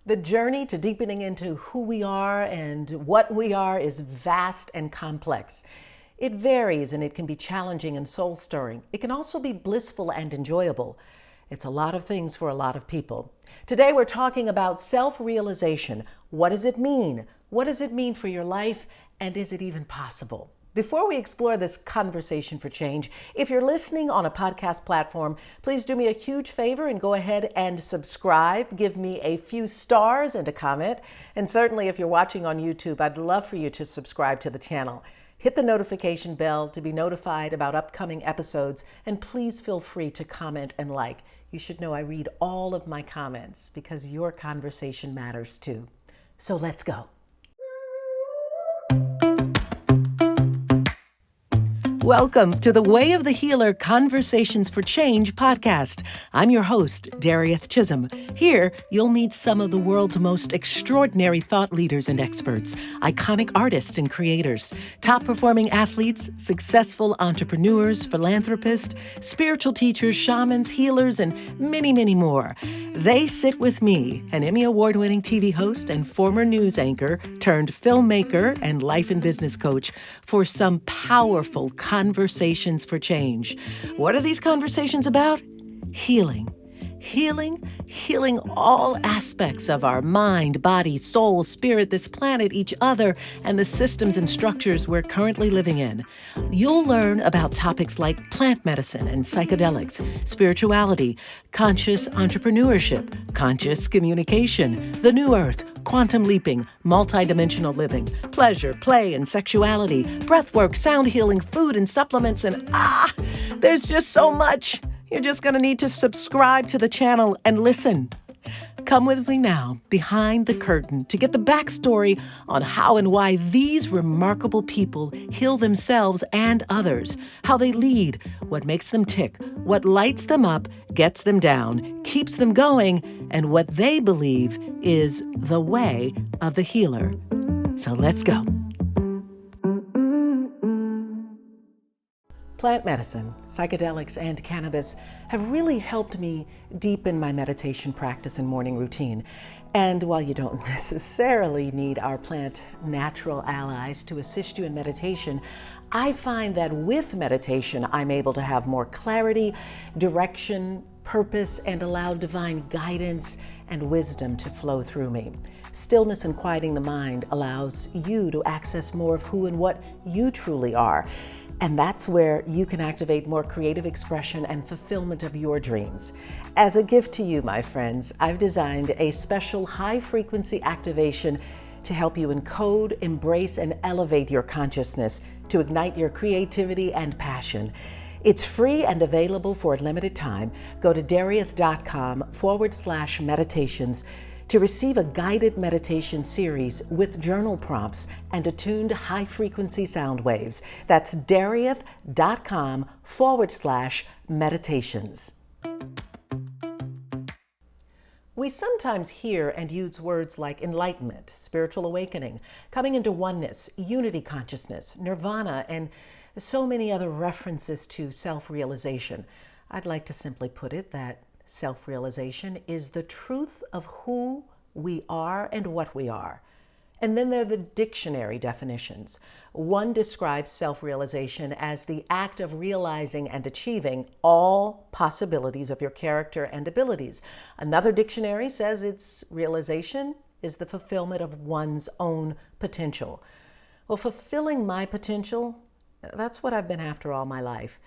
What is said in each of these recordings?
The journey to deepening into who we are and what we are is vast and complex. It varies and it can be challenging and soul stirring. It can also be blissful and enjoyable. It's a lot of things for a lot of people. Today we're talking about self-realization. What does it mean? What does it mean for your life? And is it even possible? Before we explore this conversation for change, if you're listening on a podcast platform, please do me a huge favor and go ahead and subscribe. Give me a few stars and a comment. And certainly if you're watching on YouTube, I'd love for you to subscribe to the channel. Hit the notification bell to be notified about upcoming episodes, and please feel free to comment and like. You should know I read all of my comments because your conversation matters too. So let's go. Welcome to the Way of the Healer Conversations for Change podcast. I'm your host, Darieth Chisholm. Here, you'll meet some of the world's most extraordinary thought leaders and experts, iconic artists and creators, top-performing athletes, successful entrepreneurs, philanthropists, spiritual teachers, shamans, healers, and many, many more. They sit with me, an Emmy Award-winning TV host and former news anchor turned filmmaker and life and business coach, for some powerful conversations for change. What are these conversations about? Healing. Healing all aspects of our mind, body, soul, spirit, this planet, each other, and the systems and structures we're currently living in. You'll learn about topics like plant medicine and psychedelics, spirituality, conscious entrepreneurship, conscious communication, the new earth, quantum leaping, multidimensional living, pleasure, play, and sexuality, breathwork, sound healing, food and supplements, and there's just so much. You're just going to need to subscribe to the channel and listen. Come with me now behind the curtain to get the backstory on how and why these remarkable people heal themselves and others, how they lead, what makes them tick, what lights them up, gets them down, keeps them going, and what they believe is the way of the healer. So let's go. Plant medicine, psychedelics, and cannabis have really helped me deepen my meditation practice and morning routine. And while you don't necessarily need our plant natural allies to assist you in meditation, I find that with meditation, I'm able to have more clarity, direction, purpose, and allow divine guidance and wisdom to flow through me. Stillness and quieting the mind allows you to access more of who and what you truly are. And that's where you can activate more creative expression and fulfillment of your dreams. As a gift to you, my friends, I've designed a special high-frequency activation to help you encode, embrace, and elevate your consciousness to ignite your creativity and passion. It's free and available for a limited time. Go to darieth.com/meditations to receive a guided meditation series with journal prompts and attuned high-frequency sound waves. That's darieth.com/meditations. We sometimes hear and use words like enlightenment, spiritual awakening, coming into oneness, unity consciousness, nirvana, and so many other references to self-realization. I'd like to simply put it that self-realization is the truth of who we are and what we are. And then there are the dictionary definitions. One describes self-realization as the act of realizing and achieving all possibilities of your character and abilities. Another dictionary says its realization is the fulfillment of one's own potential. Well, fulfilling my potential, that's what I've been after all my life.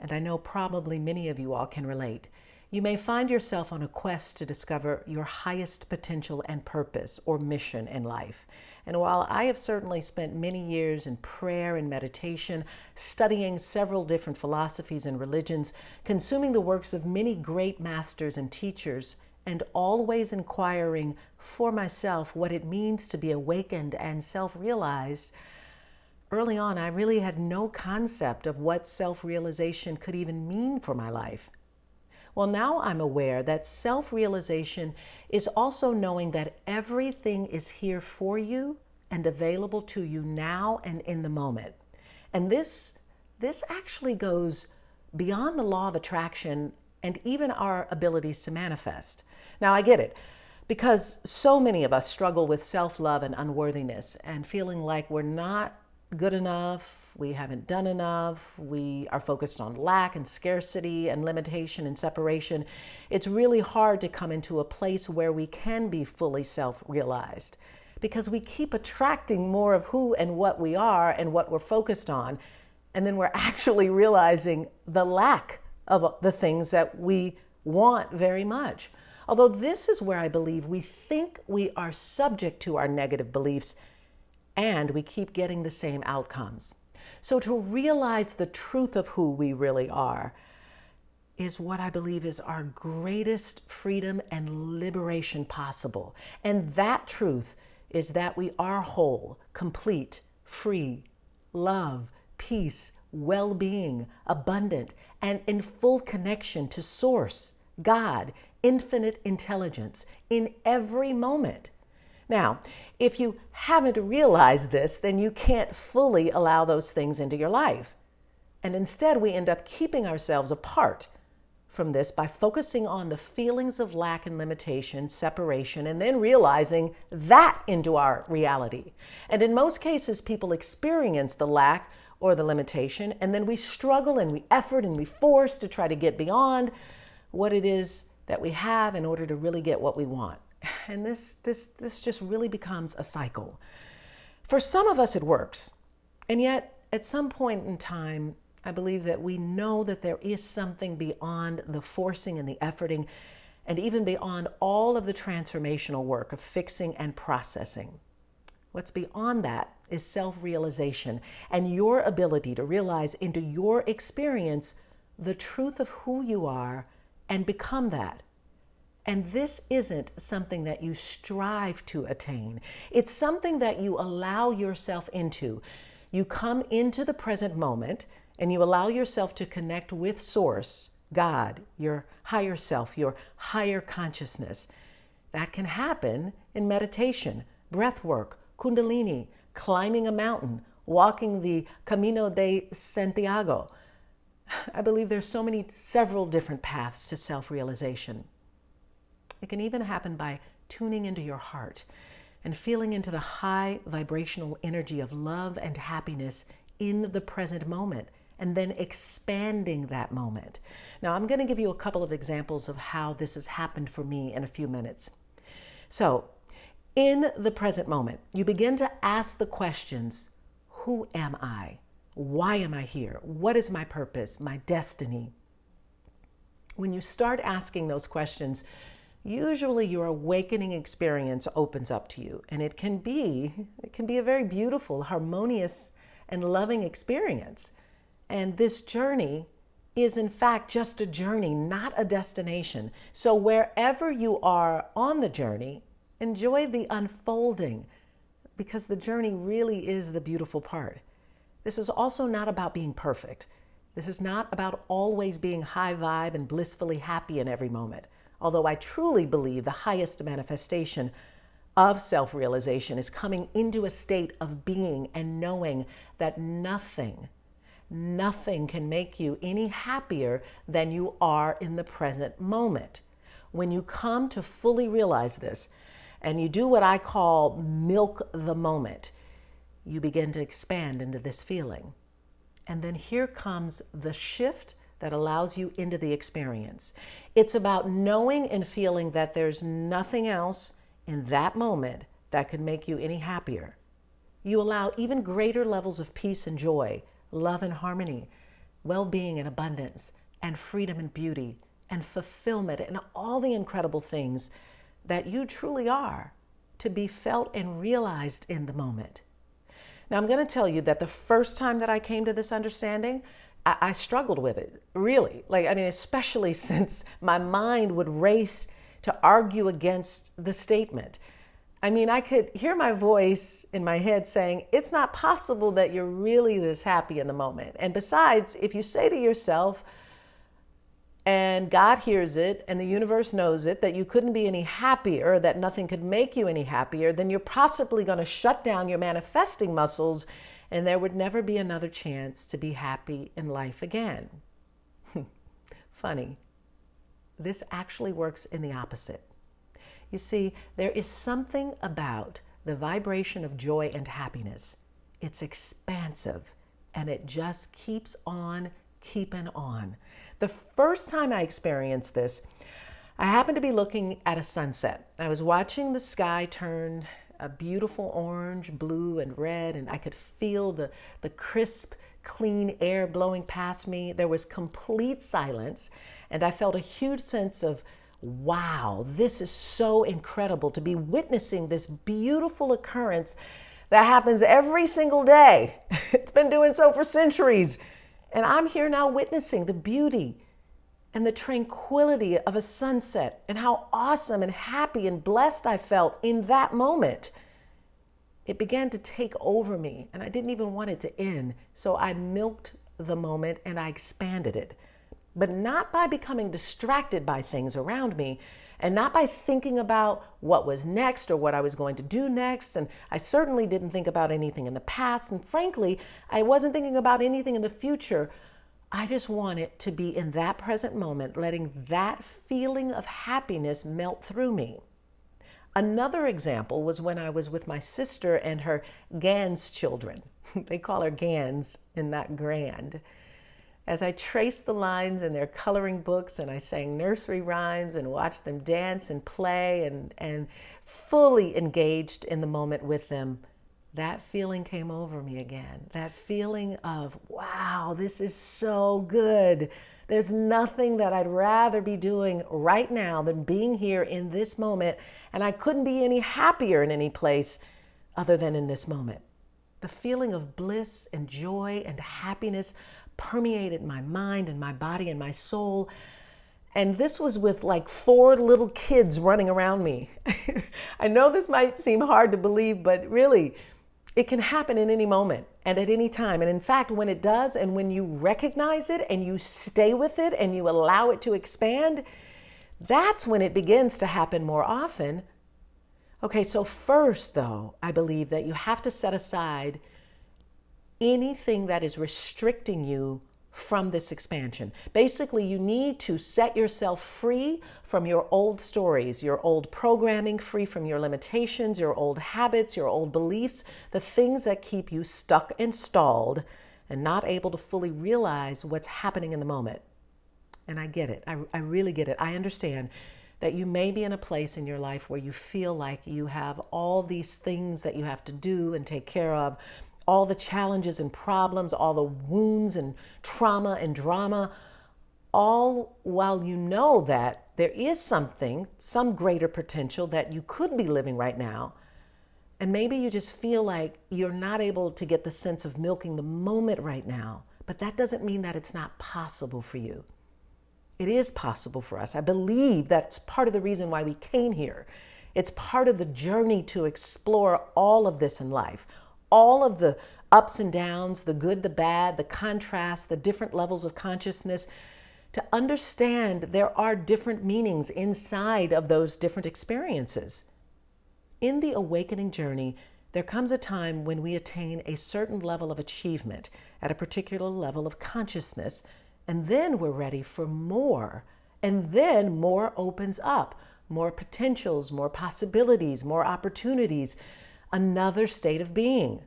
And I know probably many of you all can relate. You may find yourself on a quest to discover your highest potential and purpose or mission in life. And while I have certainly spent many years in prayer and meditation, studying several different philosophies and religions, consuming the works of many great masters and teachers, and always inquiring for myself what it means to be awakened and self-realized, early on I really had no concept of what self-realization could even mean for my life. Well, now I'm aware that self-realization is also knowing that everything is here for you and available to you now and in the moment. And this actually goes beyond the law of attraction and even our abilities to manifest. Now, I get it. Because so many of us struggle with self-love and unworthiness and feeling like we're not good enough, we haven't done enough, we are focused on lack and scarcity and limitation and separation. It's really hard to come into a place where we can be fully self-realized because we keep attracting more of who and what we are and what we're focused on. And then we're actually realizing the lack of the things that we want very much. Although this is where I believe we think we are subject to our negative beliefs and we keep getting the same outcomes. So to realize the truth of who we really are is what I believe is our greatest freedom and liberation possible. And that truth is that we are whole, complete, free, love, peace, well-being, abundant, and in full connection to Source, God, infinite intelligence in every moment. Now, if you haven't realized this, then you can't fully allow those things into your life. And instead, we end up keeping ourselves apart from this by focusing on the feelings of lack and limitation, separation, and then realizing that into our reality. And in most cases, people experience the lack or the limitation, and then we struggle and we effort and we force to try to get beyond what it is that we have in order to really get what we want. And this just really becomes a cycle. For some of us, it works. And yet, at some point in time, I believe that we know that there is something beyond the forcing and the efforting, and even beyond all of the transformational work of fixing and processing. What's beyond that is self-realization and your ability to realize into your experience the truth of who you are and become that. And this isn't something that you strive to attain. It's something that you allow yourself into. You come into the present moment and you allow yourself to connect with Source, God, your higher self, your higher consciousness. That can happen in meditation, breath work, kundalini, climbing a mountain, walking the Camino de Santiago. I believe there's several different paths to self-realization. It can even happen by tuning into your heart and feeling into the high vibrational energy of love and happiness in the present moment, and then expanding that moment. Now, I'm going to give you a couple of examples of how this has happened for me in a few minutes. So, in the present moment, you begin to ask the questions, who am I? Why am I here? What is my purpose, my destiny? When you start asking those questions, usually your awakening experience opens up to you, and it can be a very beautiful, harmonious, and loving experience. And this journey is in fact just a journey, not a destination. So wherever you are on the journey, enjoy the unfolding, because the journey really is the beautiful part. This is also not about being perfect. This is not about always being high vibe and blissfully happy in every moment. Although I truly believe the highest manifestation of self-realization is coming into a state of being and knowing that nothing can make you any happier than you are in the present moment. When you come to fully realize this, and you do what I call milk the moment, you begin to expand into this feeling. And then here comes the shift that allows you into the experience. It's about knowing and feeling that there's nothing else in that moment that can make you any happier. You allow even greater levels of peace and joy, love and harmony, well-being and abundance, and freedom and beauty, and fulfillment, and all the incredible things that you truly are to be felt and realized in the moment. Now, I'm going to tell you that the first time that I came to this understanding, I struggled with it, really. Especially since my mind would race to argue against the statement. I could hear my voice in my head saying, it's not possible that you're really this happy in the moment. And besides, if you say to yourself, and God hears it, and the universe knows it, that you couldn't be any happier, that nothing could make you any happier, then you're possibly going to shut down your manifesting muscles, and there would never be another chance to be happy in life again. Funny. This actually works in the opposite. You see, there is something about the vibration of joy and happiness. It's expansive, and it just keeps on keeping on. The first time I experienced this, I happened to be looking at a sunset. I was watching the sky turn a beautiful orange, blue, and red, and I could feel the crisp, clean air blowing past me. There was complete silence, and I felt a huge sense of, wow, this is so incredible to be witnessing this beautiful occurrence that happens every single day. It's been doing so for centuries. And I'm here now witnessing the beauty and the tranquility of a sunset and how awesome and happy and blessed I felt in that moment. It began to take over me, and I didn't even want it to end. So I milked the moment and I expanded it. But not by becoming distracted by things around me, and not by thinking about what was next or what I was going to do next. And I certainly didn't think about anything in the past. And frankly, I wasn't thinking about anything in the future. I just wanted to be in that present moment, letting that feeling of happiness melt through me. Another example was when I was with my sister and her Gans children. They call her Gans and not Grand. As I traced the lines in their coloring books and I sang nursery rhymes and watched them dance and play and fully engaged in the moment with them, that feeling came over me again. That feeling of, wow, this is so good. There's nothing that I'd rather be doing right now than being here in this moment. And I couldn't be any happier in any place other than in this moment. The feeling of bliss and joy and happiness permeated my mind and my body and my soul. And this was with like 4 little kids running around me. I know this might seem hard to believe, but really, it can happen in any moment and at any time. And in fact, when it does, and when you recognize it and you stay with it and you allow it to expand, that's when it begins to happen more often. Okay, so first though, I believe that you have to set aside anything that is restricting you from this expansion. Basically, you need to set yourself free from your old stories, your old programming, free from your limitations, your old habits, your old beliefs, the things that keep you stuck and stalled and not able to fully realize what's happening in the moment. And I get it. I really get it. I understand that you may be in a place in your life where you feel like you have all these things that you have to do and take care of, all the challenges and problems, all the wounds and trauma and drama, all while you know that there is something, some greater potential that you could be living right now. And maybe you just feel like you're not able to get the sense of milking the moment right now, but that doesn't mean that it's not possible for you. It is possible for us. I believe that's part of the reason why we came here. It's part of the journey to explore all of this in life. All of the ups and downs, the good, the bad, the contrast, the different levels of consciousness, to understand there are different meanings inside of those different experiences. In the awakening journey, there comes a time when we attain a certain level of achievement at a particular level of consciousness, and then we're ready for more. And then more opens up, more potentials, more possibilities, more opportunities, another state of being.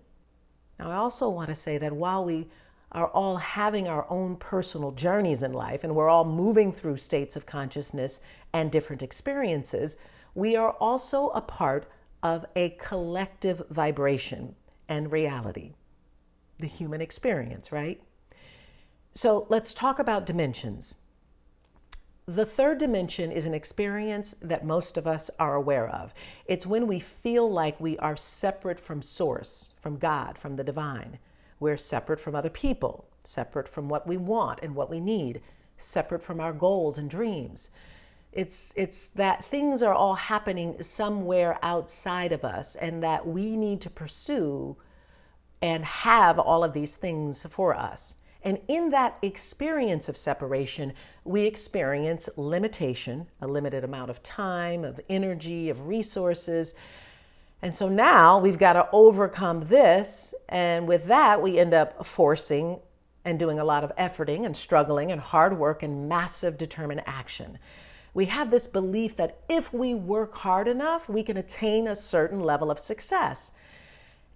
Now, I also want to say that while we are all having our own personal journeys in life, and we're all moving through states of consciousness and different experiences, we are also a part of a collective vibration and reality, the human experience, right? So let's talk about dimensions. The third dimension is an experience that most of us are aware of. It's when we feel like we are separate from Source, from God, from the divine. We're separate from other people, separate from what we want and what we need, separate from our goals and dreams. It's that things are all happening somewhere outside of us and that we need to pursue and have all of these things for us. And in that experience of separation, we experience limitation, a limited amount of time, of energy, of resources. And so now we've got to overcome this. And with that, we end up forcing and doing a lot of efforting and struggling and hard work and massive determined action. We have this belief that if we work hard enough, we can attain a certain level of success.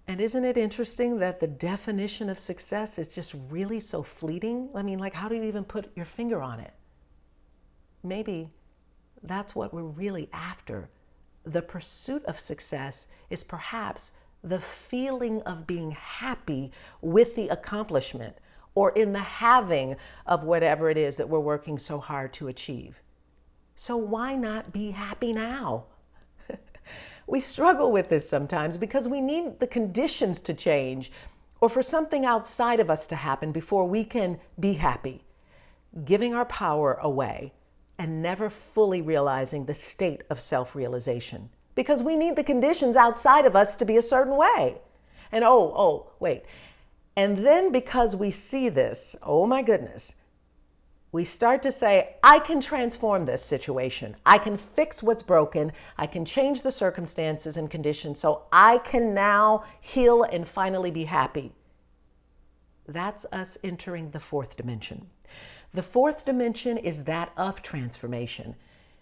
And isn't it interesting that the definition of success is just really so fleeting? I mean, like, how do you even put your finger on it? Maybe that's what we're really after. The pursuit of success is perhaps the feeling of being happy with the accomplishment or in the having of whatever it is that we're working so hard to achieve. So why not be happy now? We struggle with this sometimes because we need the conditions to change or for something outside of us to happen before we can be happy, giving our power away and never fully realizing the state of self-realization because we need the conditions outside of us to be a certain way. And wait. And then because we see this, oh my goodness, we start to say, I can transform this situation. I can fix what's broken. I can change the circumstances and conditions so I can now heal and finally be happy. That's us entering the fourth dimension. The fourth dimension is that of transformation.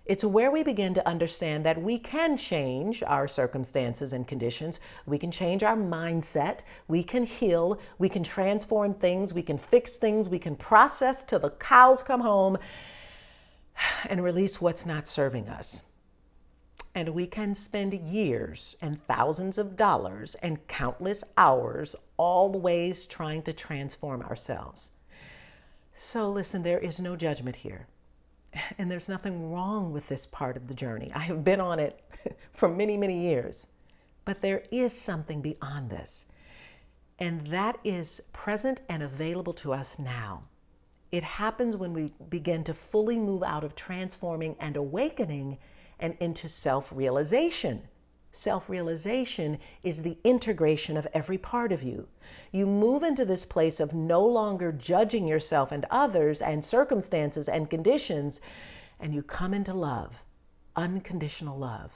It's where we begin to understand that we can change our circumstances and conditions. We can change our mindset. We can heal. We can transform things. We can fix things. We can process till the cows come home and release what's not serving us. And we can spend years and thousands of dollars and countless hours always trying to transform ourselves. So listen, there is no judgment here. And there's nothing wrong with this part of the journey. I have been on it for many, many years. But there is something beyond this. And that is present and available to us now. It happens when we begin to fully move out of transforming and awakening and into self-realization. Self-realization is the integration of every part of you. You move into this place of no longer judging yourself and others and circumstances and conditions, and you come into love, unconditional love.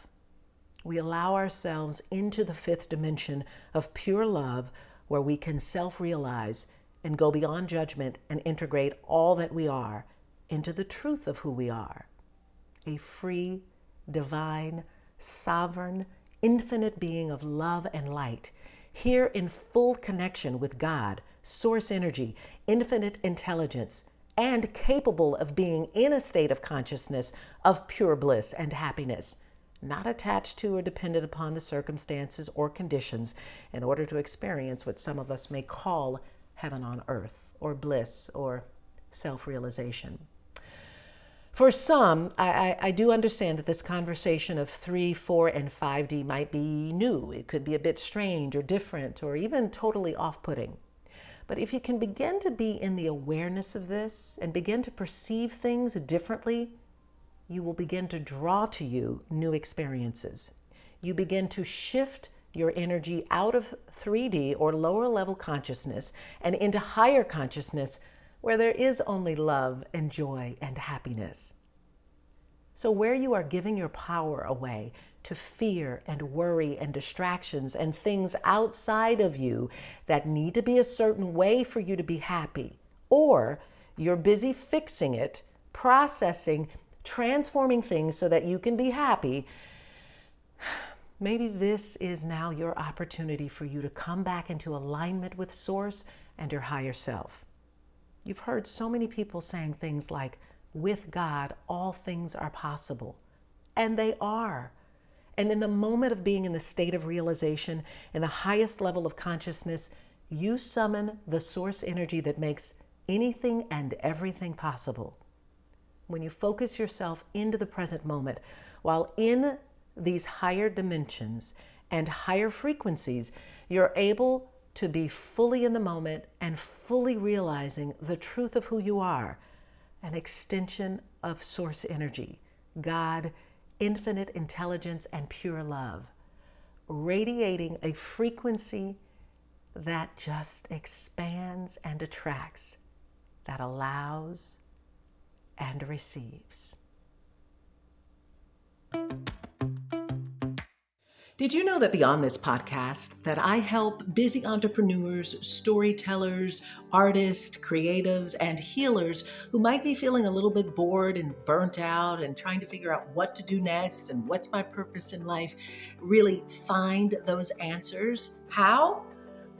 We allow ourselves into the fifth dimension of pure love where we can self-realize and go beyond judgment and integrate all that we are into the truth of who we are. A free, divine, sovereign, infinite being of love and light, here in full connection with God, source energy, infinite intelligence, and capable of being in a state of consciousness of pure bliss and happiness, not attached to or dependent upon the circumstances or conditions in order to experience what some of us may call heaven on earth, or bliss, or self-realization. For some, I do understand that this conversation of 3, 4, and 5D might be new. It could be a bit strange or different or even totally off-putting. But if you can begin to be in the awareness of this and begin to perceive things differently, you will begin to draw to you new experiences. You begin to shift your energy out of 3D or lower level consciousness and into higher consciousness where there is only love and joy and happiness. So where you are giving your power away to fear and worry and distractions and things outside of you that need to be a certain way for you to be happy, or you're busy fixing it, processing, transforming things so that you can be happy, maybe this is now your opportunity for you to come back into alignment with Source and your higher self. You've heard so many people saying things like, with God, all things are possible. And they are. And in the moment of being in the state of realization, in the highest level of consciousness, you summon the source energy that makes anything and everything possible. When you focus yourself into the present moment, while in these higher dimensions and higher frequencies, you're able to be fully in the moment and fully realizing the truth of who you are, an extension of source energy, God, infinite intelligence, and pure love, radiating a frequency that just expands and attracts, that allows and receives. Did you know that beyond this podcast that I help busy entrepreneurs, storytellers, artists, creatives, and healers who might be feeling a little bit bored and burnt out and trying to figure out what to do next and what's my purpose in life, really find those answers? How?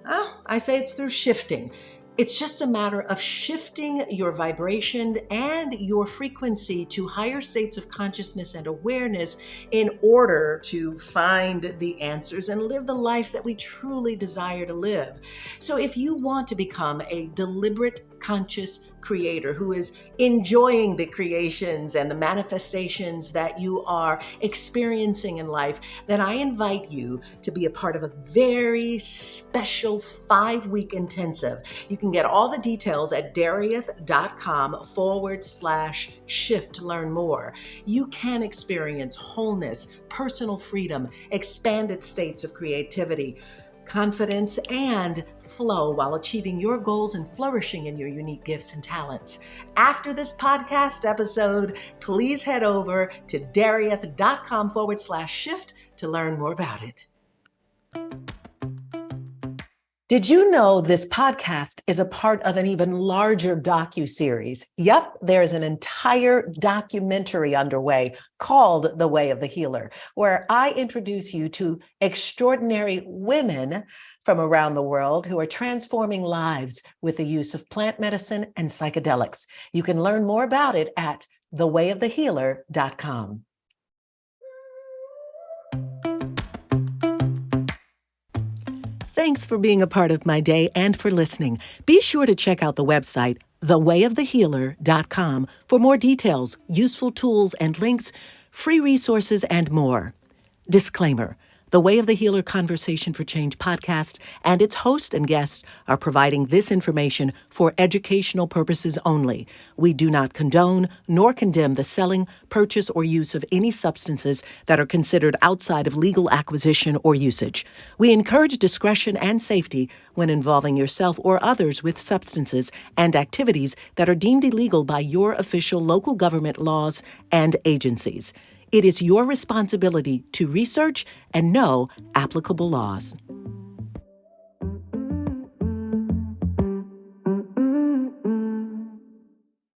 Oh, I say it's through shifting. It's just a matter of shifting your vibration and your frequency to higher states of consciousness and awareness in order to find the answers and live the life that we truly desire to live. So if you want to become a deliberate, conscious creator who is enjoying the creations and the manifestations that you are experiencing in life, then I invite you to be a part of a very special 5-week intensive. You can get all the details at darrieth.com/shift to learn more. You can experience wholeness, personal freedom, expanded states of creativity, confidence, and flow while achieving your goals and flourishing in your unique gifts and talents. After this podcast episode, please head over to darrieth.com/shift to learn more about it. Did you know this podcast is a part of an even larger docuseries? Yep, there's an entire documentary underway called The Way of the Healer, where I introduce you to extraordinary women from around the world who are transforming lives with the use of plant medicine and psychedelics. You can learn more about it at thewayofthehealer.com. Thanks for being a part of my day and for listening. Be sure to check out the website, thewayofthehealer.com, for more details, useful tools and links, free resources, and more. Disclaimer: The Way of the Healer Conversation for Change podcast and its host and guests are providing this information for educational purposes only. We do not condone nor condemn the selling, purchase, or use of any substances that are considered outside of legal acquisition or usage. We encourage discretion and safety when involving yourself or others with substances and activities that are deemed illegal by your official local government laws and agencies. It is your responsibility to research and know applicable laws.